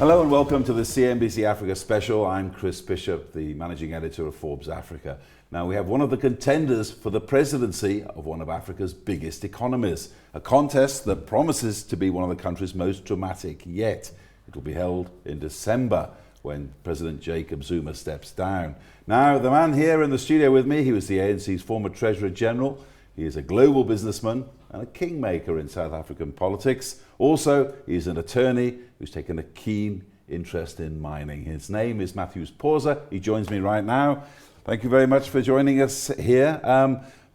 Hello and welcome to the CNBC Africa special. I'm Chris Bishop, the managing editor of Forbes Africa. Now we have one of the contenders for the presidency of one of Africa's biggest economies, a contest that promises to be one of the country's most dramatic yet. It will be held in December when President Jacob Zuma steps down. Now the man here in the studio with me, he was the ANC's former Treasurer General. He is a global businessman and a kingmaker in South African politics. Also, he's an attorney who's taken a keen interest in mining. His name is Mathews Phosa. He joins me right now. Thank you very much for joining us here.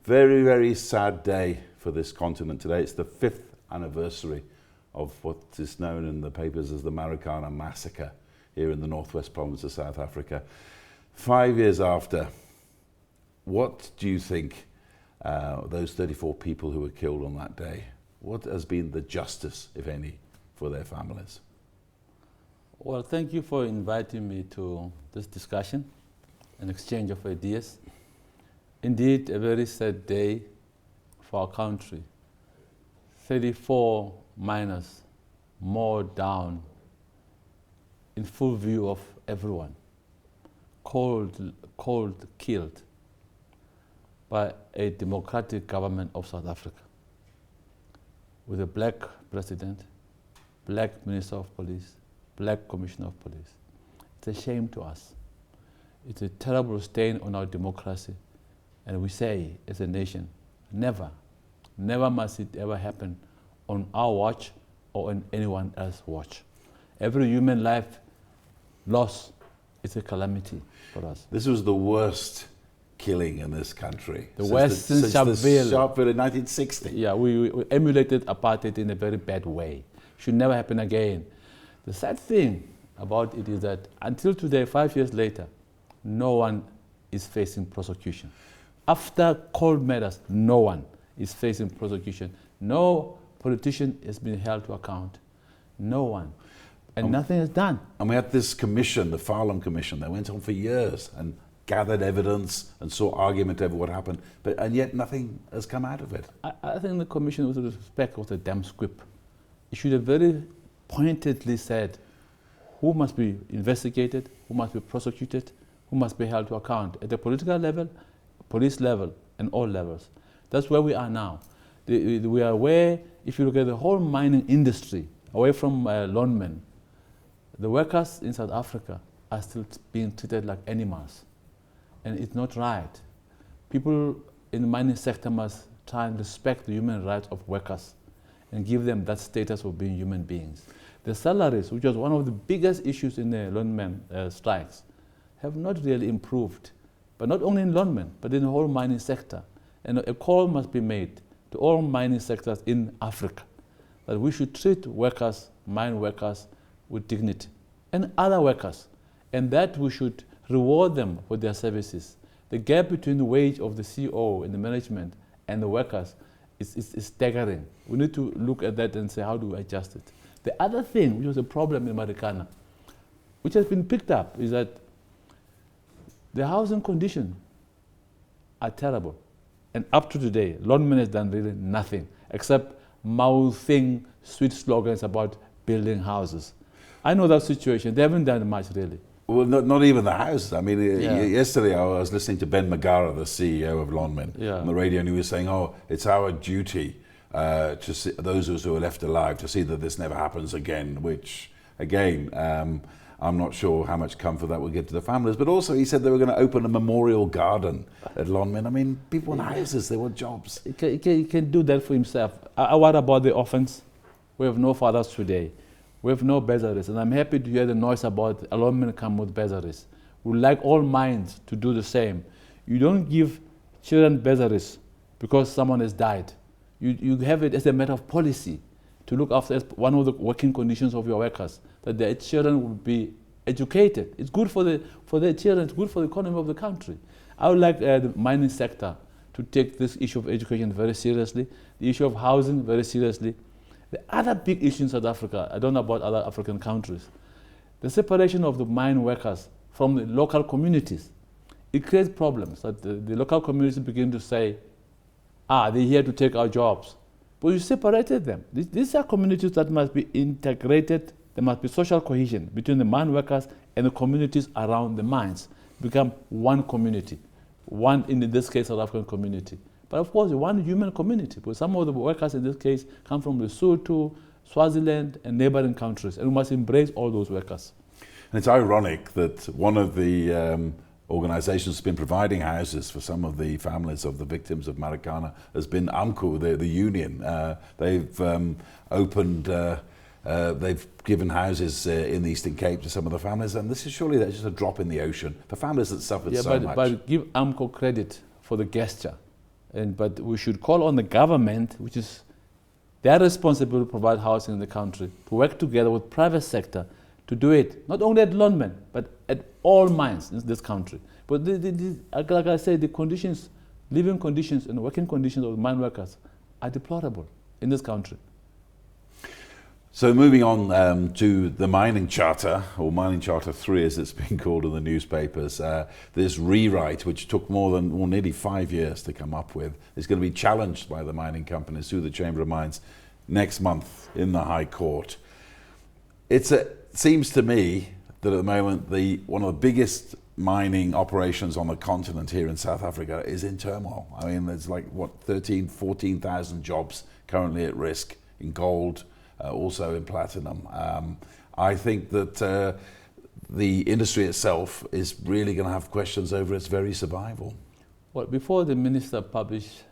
Very, very sad day for this continent today. It's the 5th anniversary of what is known in the papers as the Marikana massacre here in the northwest province of South Africa. 5 years after, what do you think those 34 people who were killed on that day, what has been the justice, if any, for their families? Well, thank you for inviting me to this discussion, an exchange of ideas. Indeed, a very sad day for our country. 34 miners mowed down in full view of everyone, cold killed by a democratic government of South Africa, with a black president, black minister of police, black commissioner of police. It's a shame to us. It's a terrible stain on our democracy. And we say, as a nation, never must it ever happen on our watch or on anyone else's watch. Every human life loss is a calamity for us. This was the worst killing in this country. The worst since Sharpeville. Sharpeville in 1960. Yeah, we emulated apartheid in a very bad way. Should never happen again. The sad thing about it is that until today, 5 years later, no one is facing prosecution. After cold matters, no one is facing prosecution. No politician has been held to account. No one. And nothing is done. And we had this commission, the Farlam Commission, that went on for years and gathered evidence and saw argument over what happened, and yet nothing has come out of it. I think the commission, with respect, was a damn squib. It should have very pointedly said who must be investigated, who must be prosecuted, who must be held to account at the political level, police level, and all levels. That's where we are now. We are where, if you look at the whole mining industry, away from loanmen, the workers in South Africa are still being treated like animals. And it's not right. People in the mining sector must try and respect the human rights of workers and give them that status of being human beings. The salaries, which was one of the biggest issues in the loanmen strikes, have not really improved. But not only in loanmen, but in the whole mining sector. And a call must be made to all mining sectors in Africa that we should treat workers, mine workers, with dignity, and other workers, and that we should reward them for their services. The gap between the wage of the CEO and the management and the workers is staggering. We need to look at that and say, how do we adjust it? The other thing, which was a problem in Marikana, which has been picked up, is that the housing conditions are terrible. And up to today, London has done really nothing except mouthing sweet slogans about building houses. I know that situation. They haven't done much, really. Well, not even the houses. I mean, yesterday I was listening to Ben Magara, the CEO of Lonmin, on the radio, and he was saying, it's our duty to see those of us who are left alive to see that this never happens again, which, again, I'm not sure how much comfort that will give to the families. But also he said they were going to open a memorial garden at Lonmin. I mean, people want houses, they want jobs. He can do that for himself. What about the orphans? We have no fathers today. We have no bursaries, and I'm happy to hear the noise about Lonmin come with bursaries. We'd like all mines to do the same. You don't give children bursaries because someone has died. You have it as a matter of policy to look after one of the working conditions of your workers, that their children will be educated. It's good for the children, it's good for the economy of the country. I would like the mining sector to take this issue of education very seriously, the issue of housing very seriously. The other big issue in South Africa, I don't know about other African countries, the separation of the mine workers from the local communities. It creates problems that the local communities begin to say, they're here to take our jobs. But you separated them. These are communities that must be integrated There must be social cohesion between the mine workers and the communities around the mines. Become one community, one, in this case, South African community. But of course, one human community, because some of the workers in this case come from Lesotho, Swaziland, and neighboring countries, and we must embrace all those workers. And it's ironic that one of the organizations that's been providing houses for some of the families of the victims of Marikana has been AMCU, the union. They've opened, they've given houses in the Eastern Cape to some of the families, and this is surely just a drop in the ocean for families that suffered so much. But give AMCU credit for the gesture. But we should call on the government, which is their responsibility to provide housing in the country, to work together with private sector to do it, not only at Lonmin, but at all mines in this country. But like I said, the conditions, living conditions and working conditions of the mine workers are deplorable in this country. So moving on to the Mining Charter, or Mining Charter 3 as it's been called in the newspapers, this rewrite, which took nearly 5 years to come up with, is going to be challenged by the mining companies through the Chamber of Mines next month in the High Court. It seems to me that at the moment one of the biggest mining operations on the continent here in South Africa is in turmoil. I mean, there's like, 14,000 jobs currently at risk in gold, also in platinum. I think that the industry itself is really going to have questions over its very survival. Well, before the minister published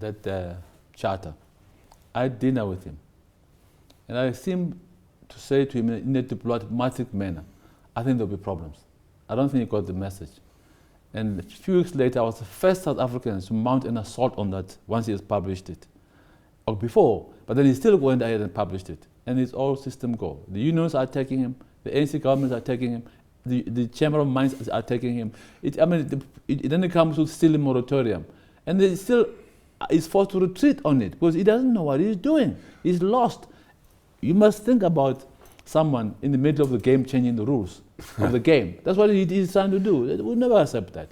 that charter, I had dinner with him. And I seemed to say to him in a diplomatic manner, I think there'll be problems. I don't think he got the message. And a few weeks later, I was the first South African to mount an assault on that once he has published it. Or before, but then he still went ahead and published it. And it's all system go. The unions are attacking him, the ANC governments are attacking him, the Chamber of Mines are attacking him. It then it comes to still a moratorium. And they still is forced to retreat on it because he doesn't know what he's doing. He's lost. You must think about someone in the middle of the game changing the rules of the game. That's what he's trying to do. We'll never accept that.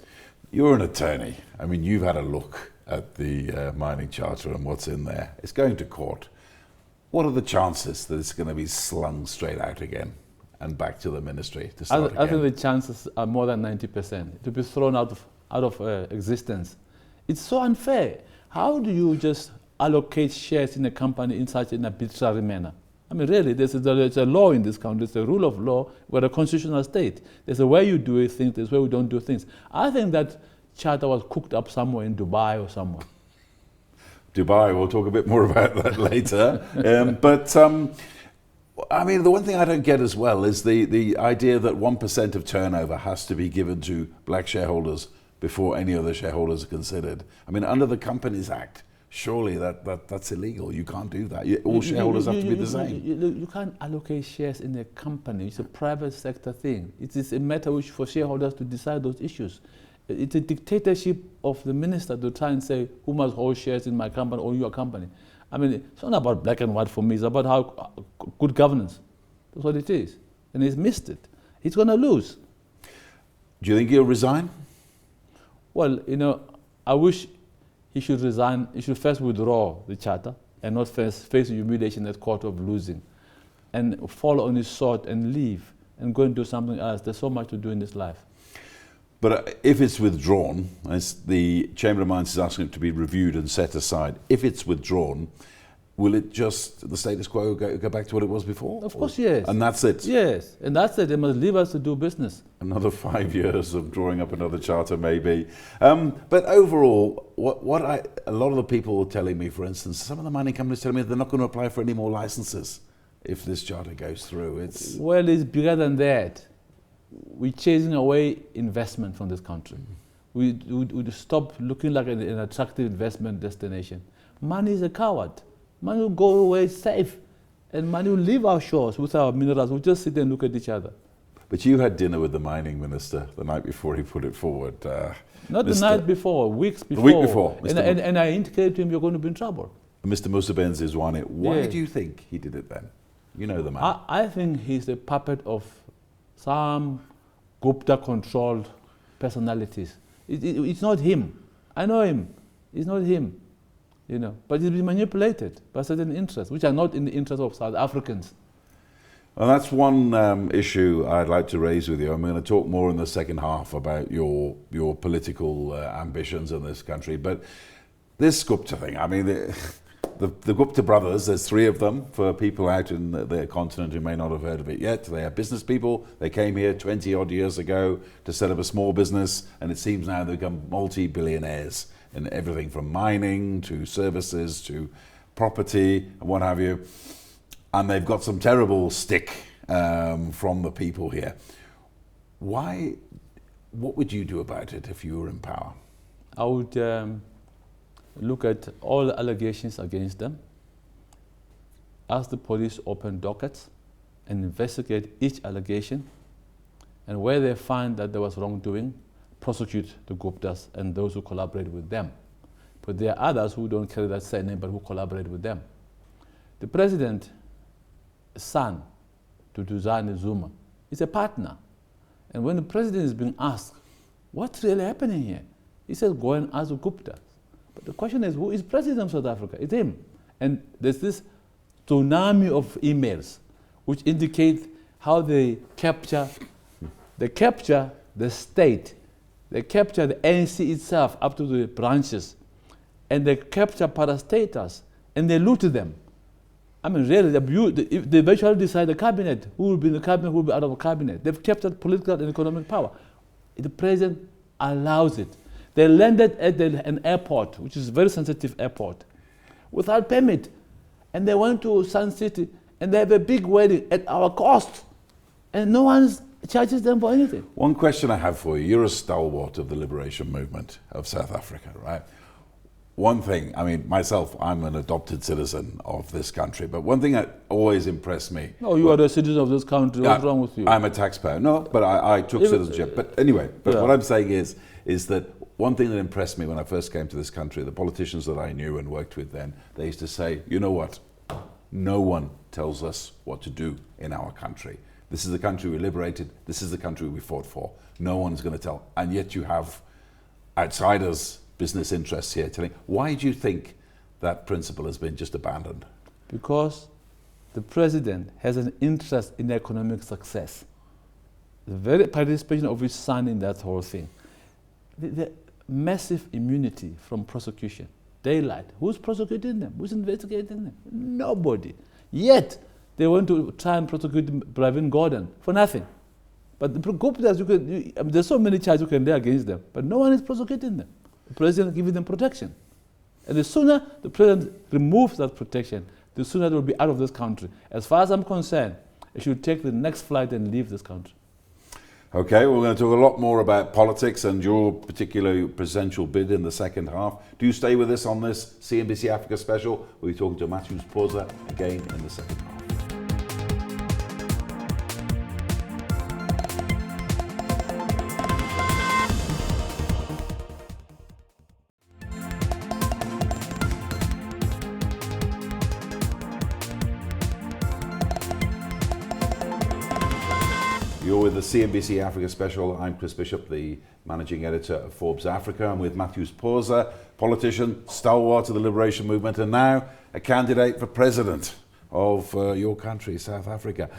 You're an attorney. I mean, you've had a look at the Mining Charter and what's in there. It's going to court. What are the chances that it's going to be slung straight out again and back to the ministry to start again? I think the chances are more than 90% to be thrown out of existence. It's so unfair. How do you just allocate shares in a company in such an arbitrary manner? I mean, really, there's a law in this country. There's a rule of law. We're a constitutional state. There's a way you do things, there's a way we don't do things. I think that charter was cooked up somewhere in Dubai or somewhere. Dubai, we'll talk a bit more about that later. I mean, the one thing I don't get as well is the idea that 1% of turnover has to be given to black shareholders before any other shareholders are considered. I mean, under the Companies Act, surely that's illegal. You can't do that. All shareholders have to be the same. You can't allocate shares in a company. It's a private sector thing. It is a matter for shareholders to decide those issues. It's a dictatorship of the minister to try and say who must hold shares in my company or your company. I mean, it's not about black and white for me. It's about how good governance. That's what it is. And he's missed it. He's going to lose. Do you think he'll resign? Well, I wish he should resign. He should first withdraw the charter and not first face the humiliation at court of losing and fall on his sword and leave and go and do something else. There's so much to do in this life. But if it's withdrawn, as the Chamber of Mines is asking it to be reviewed and set aside, if it's withdrawn, will it just, the status quo, go back to what it was before? Of course, yes. And that's it? Yes, and that's it. They must leave us to do business. Another 5 years of drawing up another charter, maybe. But overall, a lot of the people were telling me, for instance, some of the mining companies telling me they're not going to apply for any more licenses if this charter goes through. Well, it's bigger than that. We're chasing away investment from this country. We stop looking like an attractive investment destination. Money is a coward. Money will go away safe, and money will leave our shores with our minerals. We'll just sit and look at each other. But you had dinner with the mining minister the night before he put it forward. Not the night before, weeks before. The week before. And I indicated to him, you're going to be in trouble. Mr. Musebenzi is one. Why do you think he did it then? You know the man. I think he's a puppet of some Gupta-controlled personalities. It's not him. I know him. It's not him. But he's been manipulated by certain interests, which are not in the interest of South Africans. Well, that's one issue I'd like to raise with you. I'm going to talk more in the second half about your political ambitions in this country. But this Gupta thing, I mean, the Gupta brothers, there's three of them for people out in the continent who may not have heard of it yet. They are business people. They came here 20 odd years ago to set up a small business, and it seems now they've become multi-billionaires in everything from mining to services to property and what have you. And they've got some terrible stick from the people here. What would you do about it if you were in power? I would look at all the allegations against them, ask the police open dockets and investigate each allegation, and where they find that there was wrongdoing, prosecute the Guptas and those who collaborate with them. But there are others who don't carry that same name but who collaborate with them. The president's son, to Duzane Zuma, is a partner. And when the president is being asked, what's really happening here? He says, go and ask the Gupta. But the question is, who is president of South Africa? It's him. And there's this tsunami of emails which indicate how they capture the state, they capture the ANC itself up to the branches, and they capture parastatals, and they loot them. I mean, really, they eventually decide the cabinet, who will be in the cabinet, who will be out of the cabinet. They've captured political and economic power. The president allows it. They landed at an airport, which is a very sensitive airport, without permit. And they went to Sun City, and they have a big wedding at our cost. And no one charges them for anything. One question I have for you. You're a stalwart of the liberation movement of South Africa, right? One thing, I mean, myself, I'm an adopted citizen of this country, but one thing that always impressed me... No, you are a citizen of this country. What's wrong with you? I'm a taxpayer. No, but I took citizenship. But anyway, what I'm saying is that one thing that impressed me when I first came to this country, the politicians that I knew and worked with then, they used to say, you know what? No one tells us what to do in our country. This is the country we liberated. This is the country we fought for. No one's going to tell. And yet you have outsiders, business interests here telling. Why do you think that principle has been just abandoned? Because the president has an interest in economic success. The very participation of his son in that whole thing. The massive immunity from prosecution. Daylight. Who's prosecuting them? Who's investigating them? Nobody. Yet, they want to try and prosecute Pravin Gordhan for nothing. But the Guptas, there's so many charges you can lay against them, but no one is prosecuting them. The president is giving them protection. And the sooner the president removes that protection, the sooner they will be out of this country. As far as I'm concerned, they should take the next flight and leave this country. Okay, we're going to talk a lot more about politics and your particular presidential bid in the second half. Do stay with us on this CNBC Africa special. We'll be talking to Mathews Phosa again in the second half. You're with the CNBC Africa special. I'm Chris Bishop, the managing editor of Forbes Africa. I'm with Mathews Phosa, politician, stalwart of the liberation movement, and now a candidate for president of your country, South Africa.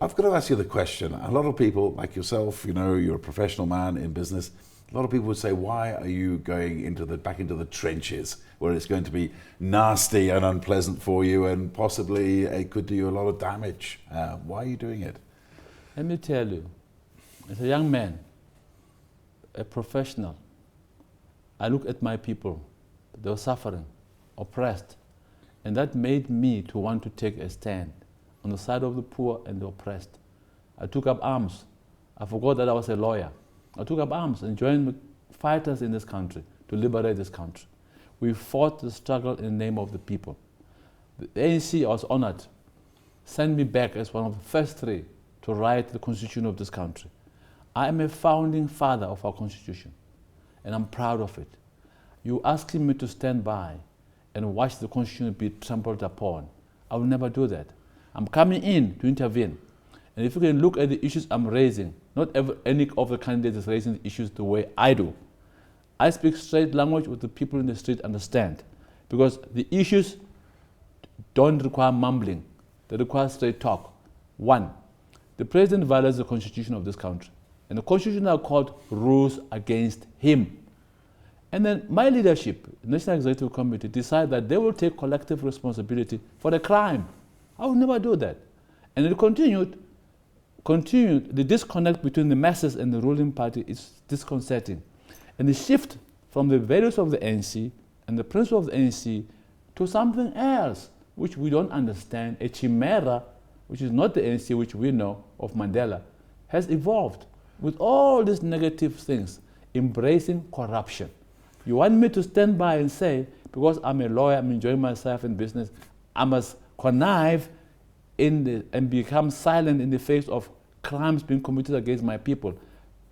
I've got to ask you the question. A lot of people, like yourself, you know, you're a professional man in business. A lot of people would say, why are you going back into the trenches where it's going to be nasty and unpleasant for you and possibly it could do you a lot of damage? Why are you doing it? Let me tell you, as a young man, a professional, I look at my people. They were suffering, oppressed, and that made me to want to take a stand on the side of the poor and the oppressed. I took up arms. I forgot that I was a lawyer. I took up arms and joined with fighters in this country to liberate this country. We fought the struggle in the name of the people. The ANC, I was honored, sent me back as one of the first three to write the constitution of this country. I am a founding father of our constitution, and I'm proud of it. You asking me to stand by and watch the constitution be trampled upon. I will never do that. I'm coming in to intervene. And if you can look at the issues I'm raising, not any of the candidates is raising the issues the way I do. I speak straight language with the people in the street understand, because the issues don't require mumbling. They require straight talk. One, the president violates the constitution of this country. And the constitutional court rules against him. And then my leadership, National Executive Committee, decide that they will take collective responsibility for the crime. I will never do that. And it continued, the disconnect between the masses and the ruling party is disconcerting. And the shift from the values of the ANC and the principles of the ANC to something else, which we don't understand, a chimera, which is not the ANC which we know of Mandela, has evolved with all these negative things, embracing corruption. You want me to stand by and say, because I'm a lawyer, I'm enjoying myself in business, I must connive and become silent in the face of crimes being committed against my people.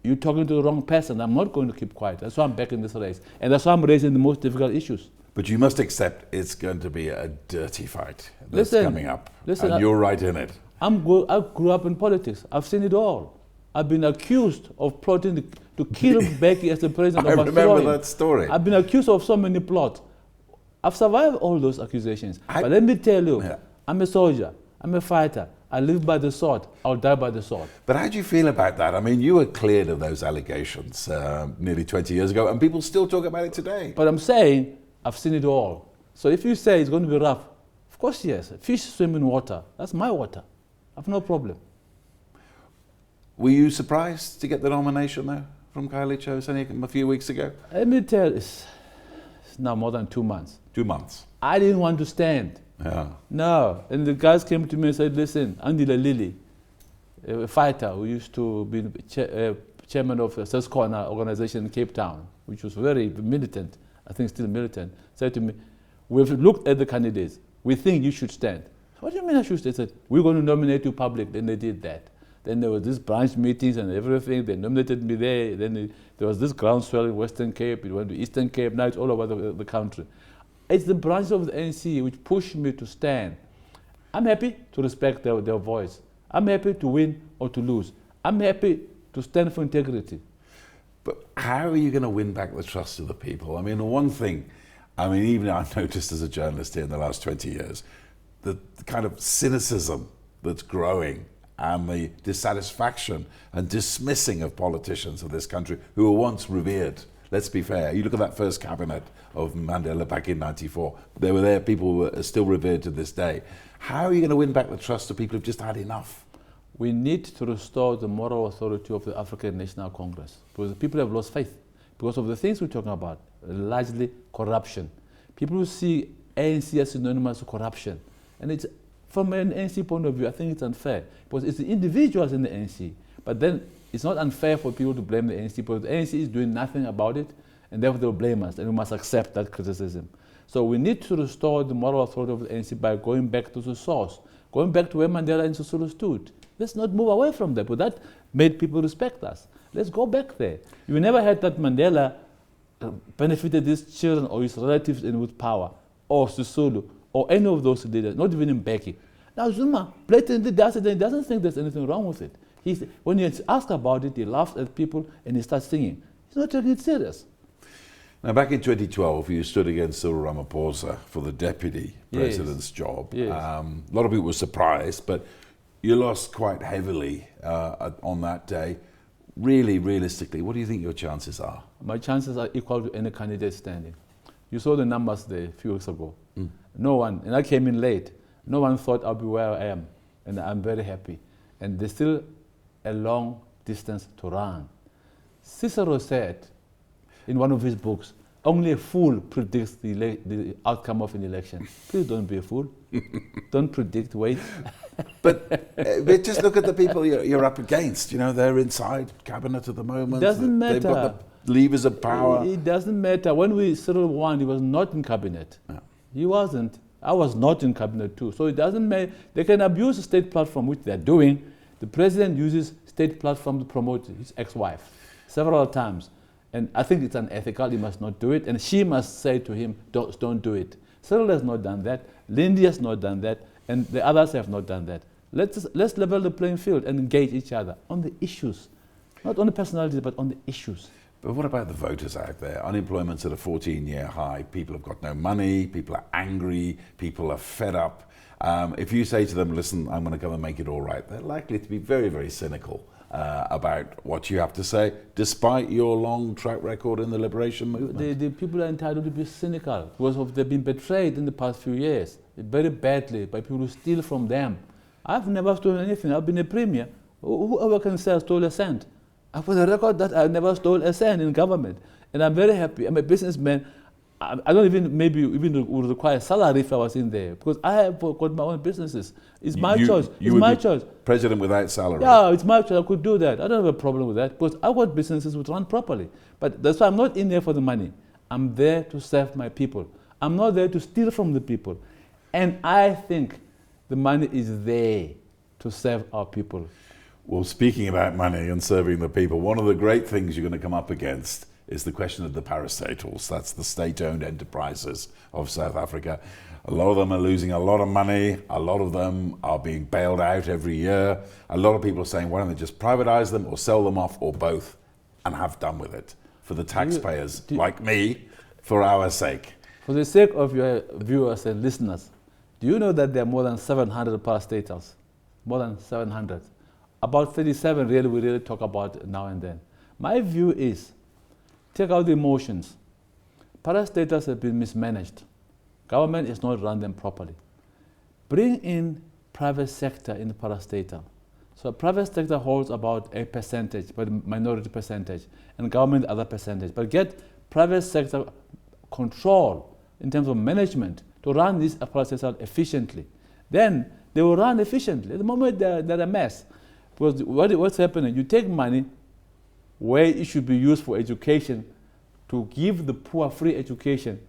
You're talking to the wrong person. I'm not going to keep quiet. That's why I'm back in this race. And that's why I'm raising the most difficult issues. But you must accept it's going to be a dirty fight that's coming up. And you're right in it. I grew up in politics. I've seen it all. I've been accused of plotting to kill Becky as the president of Australia. I remember that story. I've been accused of so many plots. I've survived all those accusations. But let me tell you, I'm a soldier. I'm a fighter. I live by the sword. I'll die by the sword. But how do you feel about that? I mean, you were cleared of those allegations nearly 20 years ago, and people still talk about it today. But I'm saying I've seen it all. So if you say it's going to be rough, of course, yes. Fish swim in water. That's my water. I have no problem. Were you surprised to get the nomination, though, from Kylie Cho a few weeks ago? Let me tell you, it's now more than 2 months. 2 months. I didn't want to stand. Yeah. No. And the guys came to me and said, listen, Andile Lili, a fighter who used to be chairman of the Sescona organization in Cape Town, which was very militant, I think still militant, said to me, we've looked at the candidates. We think you should stand. What do you mean I should stand? They said, we're going to nominate you public. Then they did that. Then there was this branch meetings and everything. They nominated me there. Then there was this groundswell in Western Cape. It went to Eastern Cape. Now it's all over the country. It's the branch of the ANC which pushed me to stand. I'm happy to respect their voice. I'm happy to win or to lose. I'm happy to stand for integrity. But how are you going to win back the trust of the people? I mean, the one thing, even I've noticed as a journalist here in the last 20 years, the kind of cynicism that's growing and the dissatisfaction and dismissing of politicians of this country who were once revered. Let's be fair. You look at that first cabinet of Mandela back in '94. They were there, people were still revered to this day. How are you going to win back the trust of people who've just had enough? We need to restore the moral authority of the African National Congress, because the people have lost faith because of the things we're talking about, largely corruption. People who see ANC as synonymous with corruption. And it's, from an ANC point of view, I think it's unfair, because it's the individuals in the ANC. But then it's not unfair for people to blame the ANC, because the ANC is doing nothing about it, and therefore they'll blame us, and we must accept that criticism. So we need to restore the moral authority of the ANC by going back to the source, going back to where Mandela and Sisulu stood. Let's not move away from that, but that made people respect us. Let's go back there. You never had that Mandela benefited his children or his relatives in with power, or Sisulu, or any of those leaders, not even in Mbeki. Now Zuma blatantly does it and he doesn't think there's anything wrong with it. When he asked about it, he laughs at people and he starts singing. He's not taking it serious. Now, back in 2012, you stood against Cyril Ramaphosa for the deputy president's job. Yes. A lot of people were surprised, but you lost quite heavily on that day. Really, realistically, what do you think your chances are? My chances are equal to any candidate standing. You saw the numbers there a few weeks ago. No one, and I came in late, no one thought I'll be where I am, and I'm very happy. And there's still a long distance to run. Cicero said in one of his books, only a fool predicts the outcome of an election. Please don't be a fool. Don't predict, wait. But just look at the people you're up against. You know, they're inside cabinet at the moment. Doesn't matter. They've got the levers of power. It doesn't matter. When Cyril won, he was not in cabinet. Yeah. He wasn't. I was not in cabinet too. So it doesn't matter. They can abuse the state platform, which they're doing. The president uses state platform to promote his ex-wife several times. And I think it's unethical. He must not do it. And she must say to him, don't do it. Cyril has not done that. Lindy has not done that. And the others have not done that. Let's level the playing field and engage each other on the issues. Not on the personalities, but on the issues. But what about the voters out there? Unemployment's at a 14-year high. People have got no money. People are angry. People are fed up. If you say to them, listen, I'm going to come and make it all right, they're likely to be very, very cynical about what you have to say, despite your long track record in the liberation movement. The people are entitled to be cynical because they've been betrayed in the past few years very badly by people who steal from them. I've never stolen anything. I've been a premier. Whoever can say I stole a cent. I put a record that I never stole a cent in government. And I'm very happy. I'm a businessman. I don't even would require a salary if I was in there, because I have got my own businesses. It's my choice. It's my choice. President without salary. Yeah, it's my choice. I could do that. I don't have a problem with that, because I've got businesses which run properly. But that's why I'm not in there for the money. I'm there to serve my people. I'm not there to steal from the people. And I think the money is there to serve our people. Well, speaking about money and serving the people, one of the great things you're going to come up against is the question of the parastatals. That's the state-owned enterprises of South Africa. A lot of them are losing a lot of money. A lot of them are being bailed out every year. A lot of people are saying, why don't they just privatize them or sell them off or both and have done with it for the taxpayers like me, for our sake. For the sake of your viewers and listeners, do you know that there are more than 700 parastatals? More than 700. About 37 we really talk about now and then. My view is, take out the emotions. Parastatals have been mismanaged. Government is not run them properly. Bring in private sector in the parastatal. So private sector holds about a percentage, but minority percentage, and government other percentage. But get private sector control in terms of management to run this parastatal efficiently. Then they will run efficiently. At the moment they're a mess. Because what's happening, you take money where it should be used for education, to give the poor free education.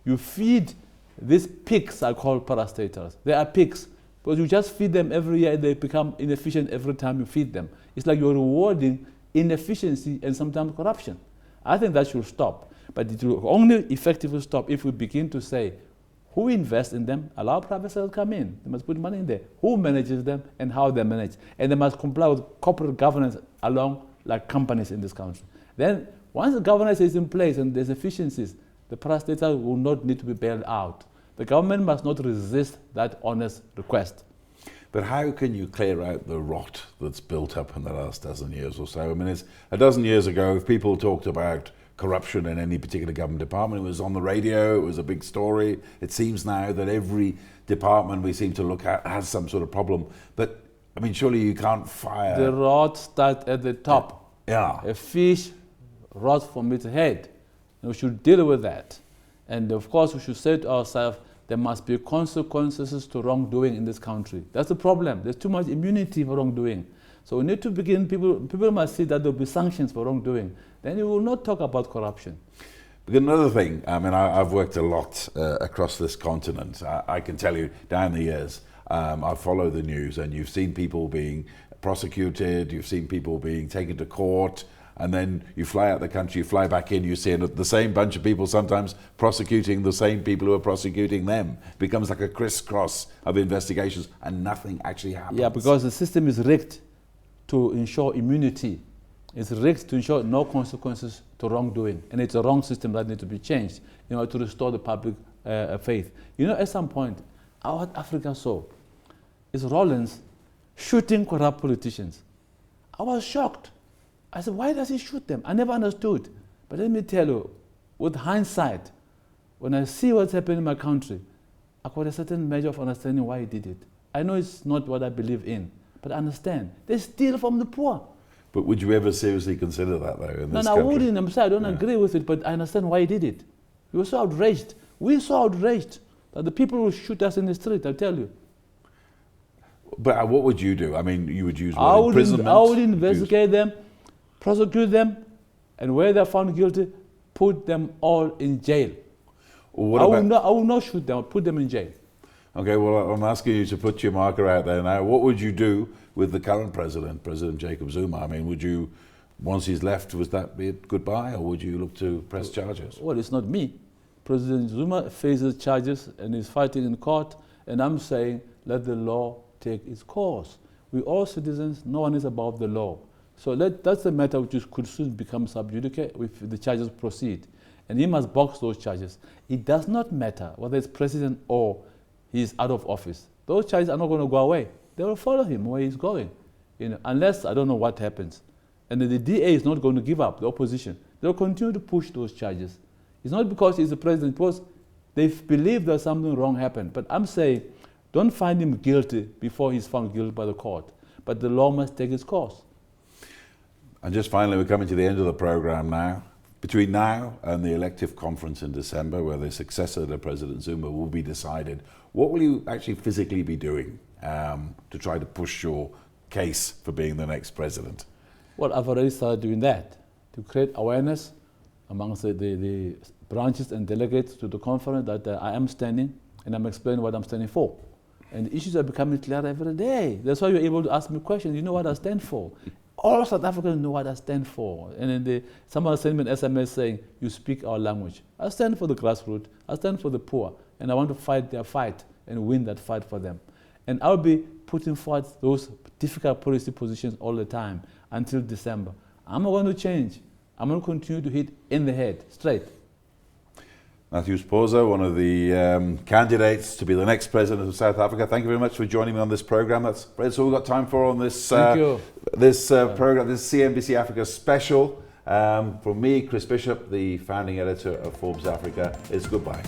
You feed these pigs, I call parastatals. They are pigs, because you just feed them every year and they become inefficient every time you feed them. It's like you're rewarding inefficiency and sometimes corruption. I think that should stop. But it will only effectively stop if we begin to say, who invests in them? Allow private sector to come in. They must put money in there. Who manages them and how they manage? And they must comply with corporate governance along like companies in this country. Then, once the governance is in place and there's efficiencies, the parastatal will not need to be bailed out. The government must not resist that honest request. But how can you clear out the rot that's built up in the last dozen years or so? I mean, it's a dozen years ago, if people talked about corruption in any particular government department, it was on the radio, it was a big story. It seems now that every department we seem to look at has some sort of problem. But, I mean, surely you can't fire... The rot starts at the top. Yeah. A fish rots from its head. And we should deal with that. And of course, we should say to ourselves, there must be consequences to wrongdoing in this country. That's the problem. There's too much immunity for wrongdoing. So we need to begin, people must see that there will be sanctions for wrongdoing. Then you will not talk about corruption. But another thing, I mean, I've worked a lot across this continent. I can tell you, down the years, I follow the news, and you've seen people being prosecuted, you've seen people being taken to court, and then you fly out the country, you fly back in, you see the same bunch of people sometimes prosecuting the same people who are prosecuting them. It becomes like a crisscross of investigations, and nothing actually happens. Yeah, because the system is rigged to ensure immunity. It's rigged to ensure no consequences to wrongdoing. And it's a wrong system that needs to be changed in order to restore the public faith. You know, at some point, what Africa saw is Rollins shooting corrupt politicians. I was shocked. I said, why does he shoot them? I never understood. But let me tell you, with hindsight, when I see what's happening in my country, I've got a certain measure of understanding why he did it. I know it's not what I believe in, but I understand. They steal from the poor. But would you ever seriously consider that, though, in this country? No, I wouldn't. I'm sorry, I don't agree with it, but I understand why he did it. He was so outraged. We're so outraged that the people will shoot us in the street, I tell you. But what would you do? I mean, you would use what, imprisonment? I would investigate them, prosecute them, and where they're found guilty, put them all in jail. Well, I will not shoot them, I'll put them in jail. Okay, well, I'm asking you to put your marker out there now. What would you do with the current president, President Jacob Zuma? I mean, would you, once he's left, was that be it goodbye, or would you look to press charges? Well, it's not me. President Zuma faces charges and is fighting in court, and I'm saying let the law take its course. We all citizens, no one is above the law. So that's the matter which could soon become sub judice if the charges proceed. And he must box those charges. It does not matter whether it's president or he's out of office. Those charges are not going to go away. They will follow him where he's going, unless I don't know what happens. And the DA is not going to give up, the opposition. They'll continue to push those charges. It's not because he's the president, because they believe that something wrong happened. But I'm saying, don't find him guilty before he's found guilty by the court. But the law must take its course. And just finally, we're coming to the end of the program now. Between now and the elective conference in December, where the successor to President Zuma will be decided, what will you actually physically be doing to try to push your case for being the next president? Well, I've already started doing that, to create awareness amongst the branches and delegates to the conference that I am standing, and I'm explaining what I'm standing for. And the issues are becoming clearer every day. That's why you're able to ask me questions. You know what I stand for. All South Africans know what I stand for. And then someone sent me an SMS saying, you speak our language. I stand for the grassroots. I stand for the poor. And I want to fight their fight and win that fight for them. And I'll be putting forward those difficult policy positions all the time until December. I'm not going to change. I'm going to continue to hit in the head, straight. Mathews Phosa, one of the candidates to be the next president of South Africa. Thank you very much for joining me on this program. That's all we've got time for on this program, this CNBC Africa special. From me, Chris Bishop, the founding editor of Forbes Africa, it's goodbye.